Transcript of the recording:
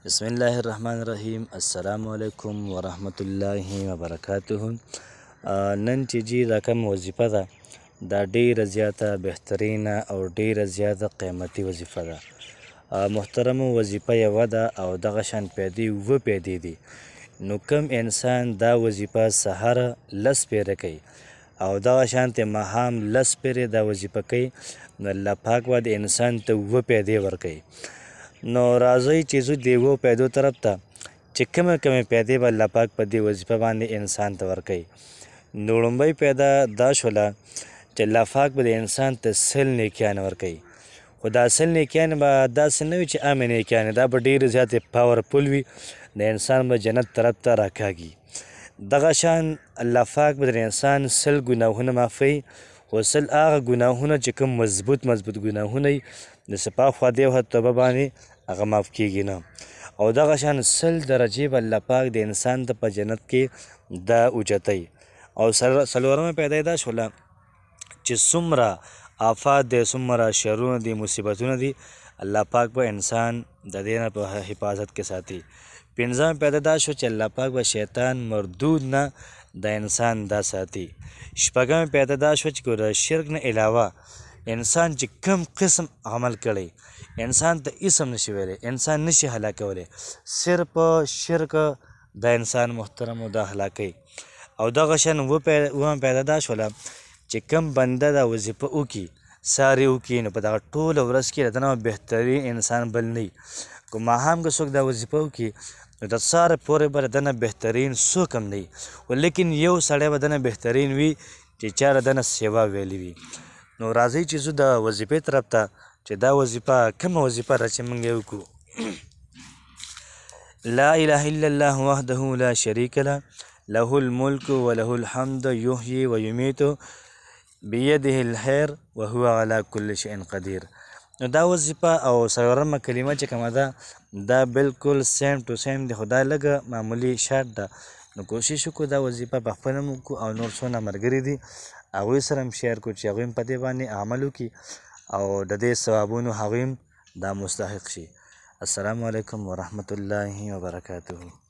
بسم الله الرحمن الرحیم. السلام علیکم ورحمت الله وبرکاته. نن چې جی دا کوم وظیفه ده دا ډیره زیاته بهترینه او ډیره زیاته قیمتي وظیفه ده. محترمو وظیفه یوه ده او دغه شان پیدې اووه پیدې دي. نو کوم انسان دا وظیفه سهار لس پیره کوي او دغه شانتې ماښام لس پیرې دا وظیفه کوي، نو الله پاک به د انسان ته اووه پیدې ورکوي. نو راځئ چې ځو د اوو پیدو طرف ته چې کومه پیدې به الله پاک په دې وظیفه باندې انسان ته ورکوي. نو لومړۍ پیدا دا شوله چې الله پاک به د انسان ته سل نیکیانې ورکوي، خو دا سل نیکیانې به داسې نه وي چې عامې نیکیانې، دا به ډېرې زیاتې پاورفل وي، د انسان به جنت طرف ته راکاږي. دغه شان الله پاک به د انسان سل ګناهونه معافوي، خو سل هغه ګناهونه چې کوم مضبوط ګناهونه وي د سپاه خوا دیو توبه باندې هغه معاف کیږي نه. او دغه شان سل درجې به الله پاک د انسان ته په جنت کې دا اوچتوي. او څلورمه پیدا دا شوله چې څومره آفات دی، څومره شرونه دي، مصیبتونه دي، الله پاک به انسان د دې نه په حفاظت کې ساتي. پنځمه پیدا دا شو چې الله پاک به شیطان مردود نه د انسان دا ساتي. شپږمه پیدا دا شو چې د شرک نه علاوه انسان چې کم قسم عمل کړی انسان ته اسم نشي ویلی، انسان نشي هلاکولی، صرف شرک د انسان محترمو دا هلاکوي. او دغه شان اوومه پیدا دا شوله چې کم بنده دا وظیفه وکړي، ساري وکړي، نو په دغه ټوله ورځ کې د ده نه بهترین انسان بل نه وي. که ماښام که څوک دا وظیفه وکړي نو د سهاره پورې به د ده نه بهترین څوک هم نه وي، ولیکن یو سړی به د نه بهترین وي چې چا د ده نه سیوا ویلی وي. نو راځئ چې زه د وظیفې طرف ته چې دا وظیفه کومه وظیفه ده چې موږ یې وکړو. لا اله الا الله وحده لا شریک له له الملک وله الحمد یحیی ویمیت بیده الخیر وهو علی کل شیء قدیر. نو دا وظیفه او څلورمه کلمه چې کومه ده دا بالکل سیم ټو سیم دی، خو دا لږه معمولي شارټ ده. نو کوشش وکړو دا وظیفه په خپله هم وکړو او نور څونه ملګري دي هغوی سره هم شیر کړو چې هغوی هم په دې باندې عمل وکړي او د دې ثوابونو هغوی هم دا مستحق شي. السلام علیکم ورحمت الله وبرکاته.